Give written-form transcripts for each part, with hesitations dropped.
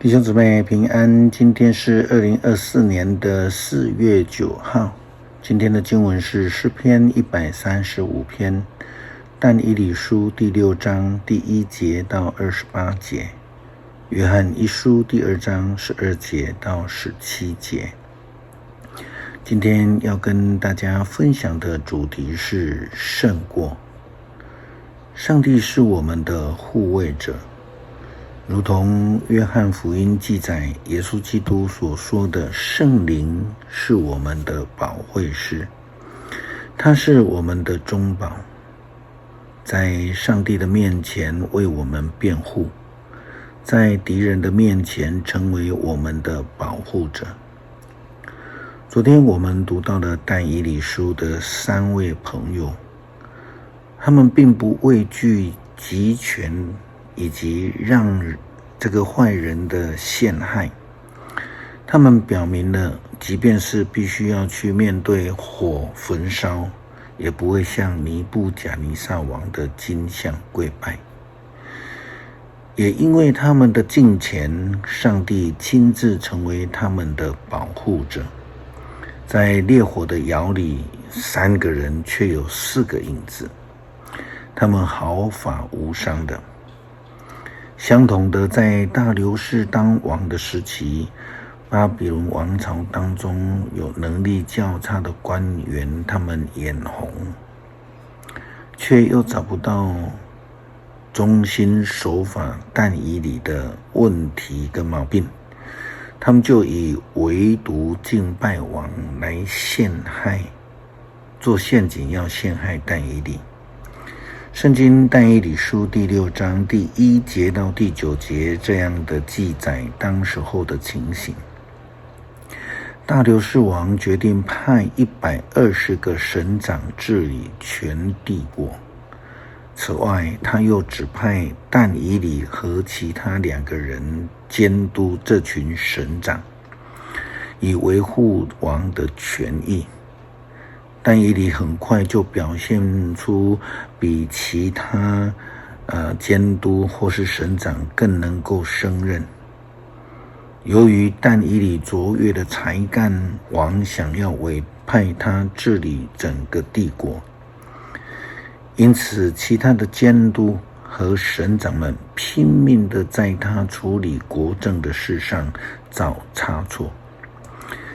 弟兄姊妹平安，今天是2024年的4月9号。今天的经文是诗篇135篇，但以理书第6章第1节到28节，约翰一书第2章12节到17节。今天要跟大家分享的主题是胜过。上帝是我们的护卫者，如同约翰福音记载耶稣基督所说的，圣灵是我们的保惠师，他是我们的中保，在上帝的面前为我们辩护，在敌人的面前成为我们的保护者。昨天我们读到了但以理书的3位朋友，他们并不畏惧集权以及让这个坏人的陷害，他们表明了即便是必须要去面对火焚烧，也不会向尼布甲尼撒王的金像跪拜。也因为他们的敬虔，上帝亲自成为他们的保护者。在烈火的窑里，3个人却有4个影子，他们毫发无伤的。相同的，在大流士当王的时期，巴比伦王朝当中有能力较差的官员，他们眼红，却又找不到忠心守法但以理的问题跟毛病，他们就以唯独敬拜王来陷害，做陷阱要陷害但以理。圣经但以理书第6章第1节到第9节这样的记载当时候的情形。大流士王决定派120个省长治理全帝国，此外他又指派但以理和其他2个人监督这群省长，以维护王的权益。但以理很快就表现出比其他监督或是省长更能够胜任。由于但以理卓越的才干，王想要委派他治理整个帝国，因此其他的监督和省长们拼命的在他处理国政的事上找差错，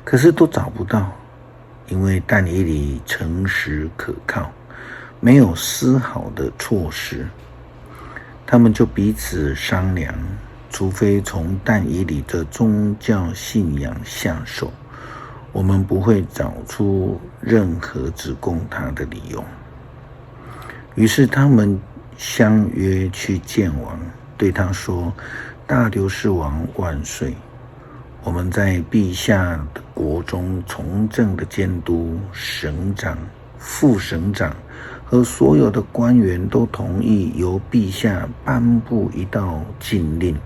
可是都找不到。因为但以理诚实可靠，没有丝毫的错失，他们就彼此商量，除非从但以理的宗教信仰下手，我们不会找出任何指控他的理由。于是他们相约去见王，对他说：大流士王万岁！我们在陛下的国中从政的监督、省长、副省长和所有的官员都同意由陛下颁布一道禁令，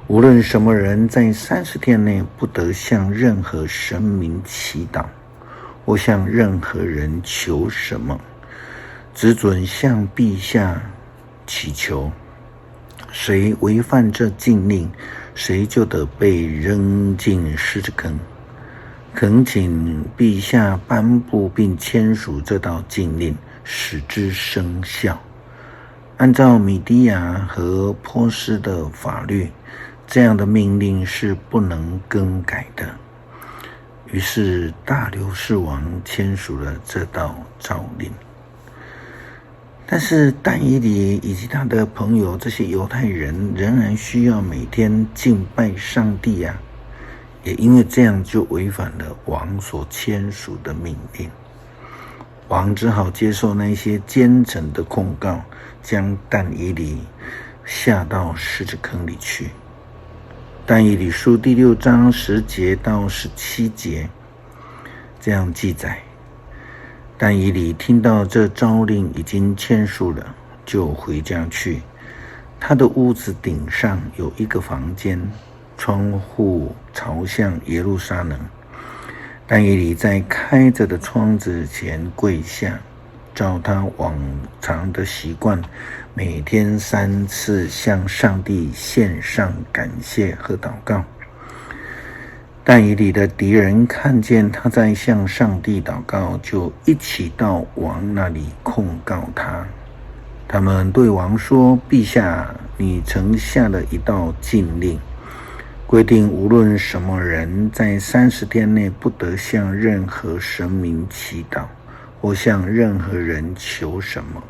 无论什么人在30天内不得向任何神明祈祷，或向任何人求什么，只准向陛下祈求。谁违反这禁令，谁就得被扔进狮子坑。恳请陛下颁布并签署这道禁令，使之生效。按照米底亚和波斯的法律，这样的命令是不能更改的。于是大流士王签署了这道诏令。但是但以理以及他的朋友这些犹太人仍然需要每天敬拜上帝啊，也因为这样就违反了王所签署的命令。王只好接受那些奸臣的控告，将但以理下到狮子坑里去。但以理书第6章10节到17节这样记载：但以理听到这诏令已经签署了，就回家去。他的屋子顶上有一个房间，窗户朝向耶路撒冷。但以理在开着的窗子前跪下，照他往常的习惯，每天3次向上帝献上感谢和祷告。但以理的敌人看见他在向上帝祷告，就一起到王那里控告他。他们对王说：陛下，你曾下了一道禁令，规定无论什么人在30天内不得向任何神明祈祷，或向任何人求什么，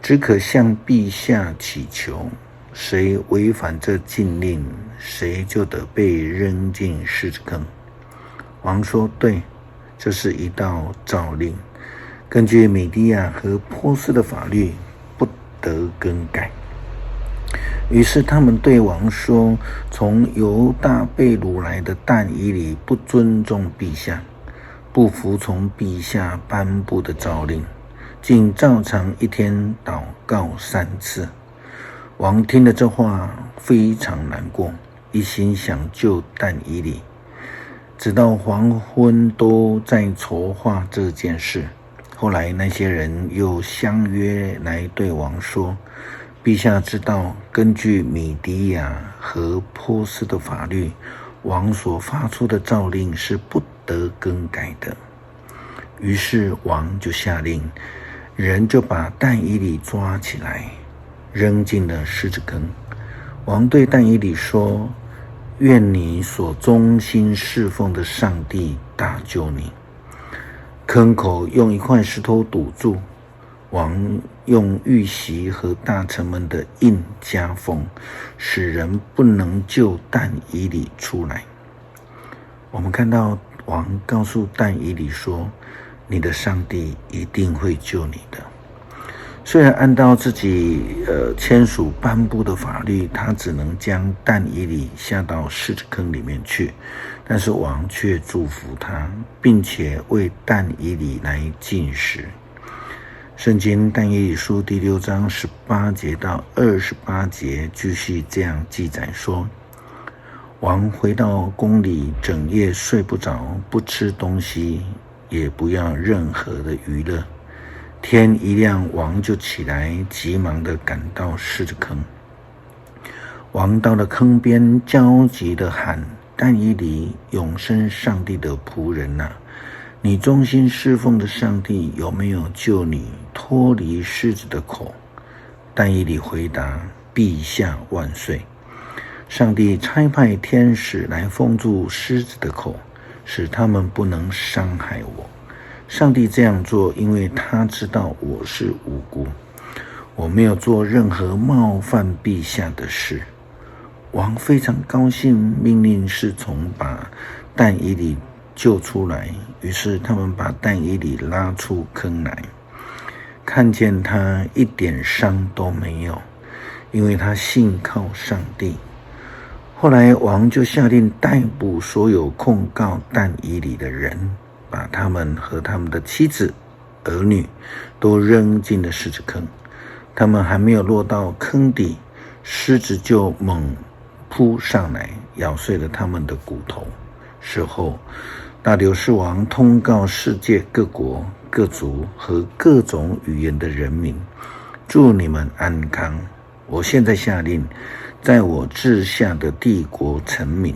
只可向陛下祈求。谁违反这禁令，谁就得被扔进狮子坑。王说：对，这是一道诏令，根据米底亚和波斯的法律，不得更改。于是他们对王说：从犹大被掳来的但以理不尊重陛下，不服从陛下颁布的诏令，竟照常一天祷告3次。王听了这话，非常难过，一心想救但以理，直到黄昏都在筹划这件事。后来那些人又相约来对王说：陛下知道，根据米底亚和波斯的法律，王所发出的诏令是不得更改的。于是王就下令，人就把但以理抓起来，扔进了狮子坑。王对但以理说：愿你所忠心侍奉的上帝搭救你。坑口用一块石头堵住，王用玉玺和大臣们的印加封，使人不能救但以理出来。我们看到王告诉但以理说：你的上帝一定会救你的。虽然按照自己签署颁布的法律，他只能将但以理下到狮子坑里面去，但是王却祝福他，并且为但以理来禁食。圣经但以理书第6章18节到28节继续这样记载说：王回到宫里，整夜睡不着，不吃东西，也不要任何的娱乐。天一亮，王就起来，急忙地赶到狮子坑。王到了坑边，焦急地喊：但以理，永生上帝的仆人啊，你忠心侍奉的上帝有没有救你脱离狮子的口？但以理回答：陛下万岁！上帝差派天使来封住狮子的口，使他们不能伤害我。上帝这样做，因为他知道我是无辜，我没有做任何冒犯陛下的事。王非常高兴，命令侍从把但以理救出来。于是他们把但以理拉出坑来，看见他一点伤都没有，因为他信靠上帝。后来王就下令逮捕所有控告但以理的人，把他们和他们的妻子、儿女都扔进了狮子坑。他们还没有落到坑底，狮子就猛扑上来，咬碎了他们的骨头。事后，大流士王通告世界各国、各族和各种语言的人民：祝你们安康！我现在下令，在我治下的帝国臣民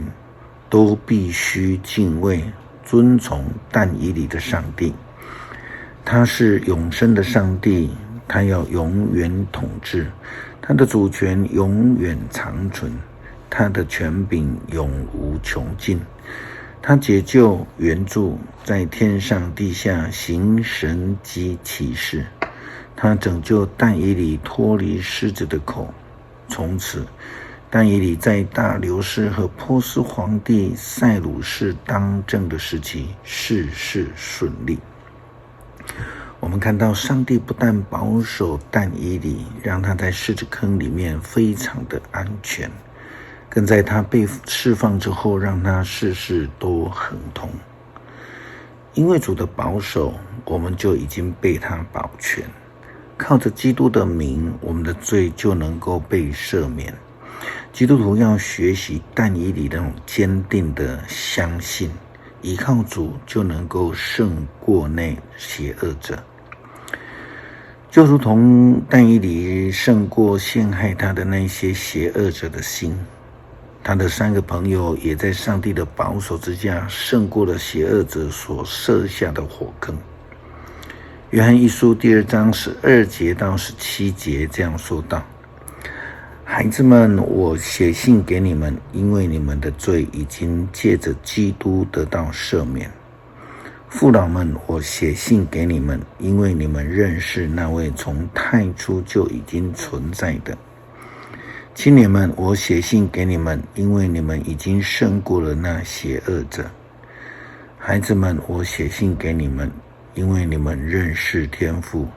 都必须敬畏尊崇但以理的上帝。他是永生的上帝，他要永远统治，他的主权永远长存，他的权柄永无穷尽。他解救援助，在天上地下行神迹奇事。他拯救但以理脱离狮子的口。从此，但以理在大流士和波斯皇帝塞鲁士当政的时期，事事顺利。我们看到上帝不但保守但以理，让他在狮子坑里面非常的安全，更在他被释放之后，让他事事都亨通。因为主的保守，我们就已经被他保全。靠着基督的名，我们的罪就能够被赦免。基督徒要学习但以理那种坚定的相信，依靠主就能够胜过那邪恶者。就如同但以理胜过陷害他的那些邪恶者的心，他的3个朋友也在上帝的保守之下胜过了邪恶者所设下的火坑。约翰一书第2章12节到17节这样说道：孩子们，我写信给你们，因为你们的罪已经借着基督得到赦免。父老们，我写信给你们，因为你们认识那位从太初就已经存在的。青年们，我写信给你们，因为你们已经胜过了那邪恶者。孩子们，我写信给你们，因为你们认识天父。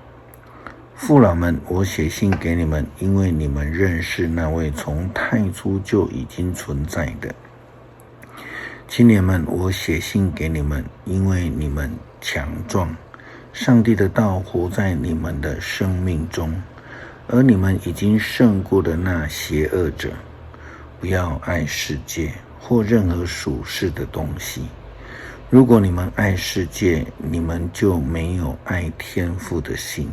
父老们，我写信给你们，因为你们认识那位从太初就已经存在的。青年们，我写信给你们，因为你们强壮，上帝的道活在你们的生命中，而你们已经胜过了那邪恶者。不要爱世界或任何属世的东西。如果你们爱世界，你们就没有爱天父的心。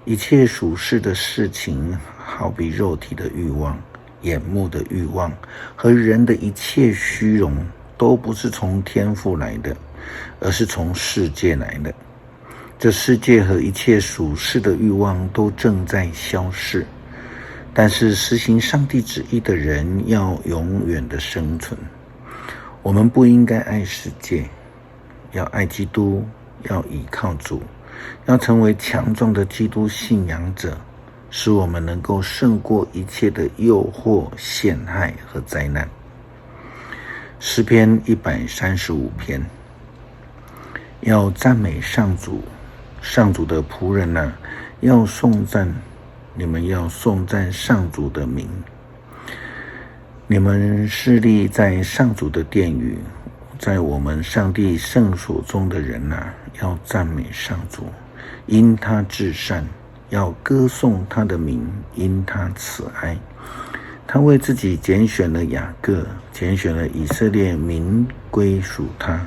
一切属世的事情，好比肉体的欲望、眼目的欲望和人的一切虚荣，都不是从天父来的，而是从世界来的。这世界和一切属世的欲望都正在消逝，但是实行上帝旨意的人要永远的生存。我们不应该爱世界，要爱基督，要倚靠主，要成为强壮的基督信仰者，使我们能够胜过一切的诱惑、陷害和灾难。诗篇135篇，要赞美上主，上主的仆人啊，要颂赞，你们要颂赞上主的名。你们侍立在上主的殿宇，在我们上帝圣所中的人啊，要赞美上主，因他至善，要歌颂他的名，因他慈爱。他为自己拣选了雅各，拣选了以色列民归属他。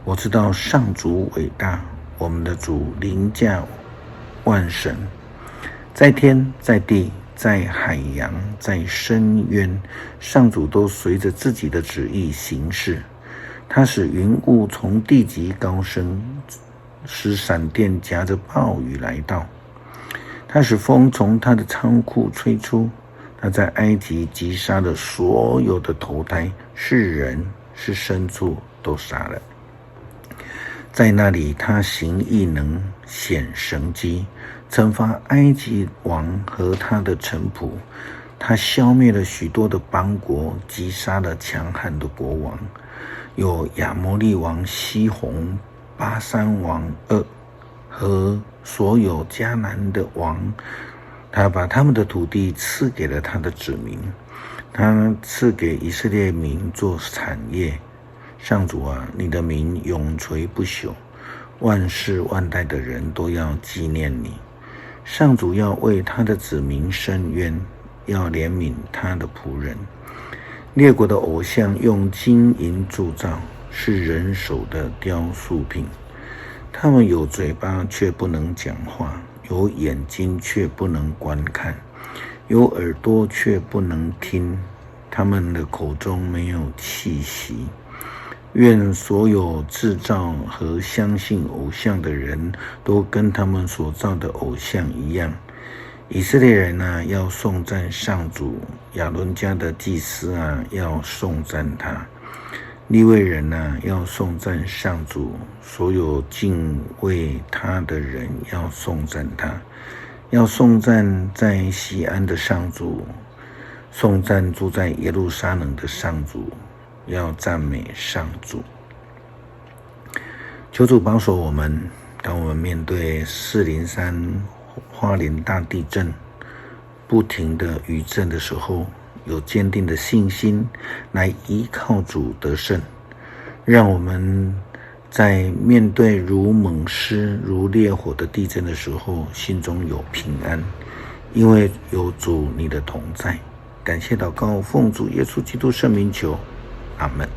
我知道上主伟大，我们的主凌驾万神，在天在地在海洋在深渊，上主都随着自己的旨意行事。他使云雾从地极高升，使闪电夹着暴雨来到。他使风从他的仓库吹出，他在埃及击杀了所有的头胎，是人是牲畜都杀了。在那里他行异能，显神迹，惩罚埃及王和他的臣仆。他消灭了许多的邦国，击杀了强悍的国王，有亚摩利王西宏、巴珊王噩和所有迦南的王。他把他们的土地赐给了他的子民，他赐给以色列民做产业。上主啊，你的名永垂不朽，万世万代的人都要纪念你。上主要为他的子民伸冤，要怜悯他的仆人。列国的偶像用金银铸造，是人手的雕塑品。他们有嘴巴却不能讲话，有眼睛却不能观看，有耳朵却不能听，他们的口中没有气息。愿所有制造和相信偶像的人都跟他们所造的偶像一样。以色列人啊，要颂赞上主；亚伦家的祭司啊，要颂赞他。利未人啊，要颂赞上主；所有敬畏他的人要颂赞他，要颂赞在锡安的上主，颂赞住在耶路撒冷的上主，要赞美上主。求主保守我们，当我们面对403花莲大地震不停的余震的时候，有坚定的信心来依靠主得胜。让我们在面对如猛狮如烈火的地震的时候，心中有平安，因为有主你的同在。感谢祷告，奉主耶稣基督圣名求，阿们。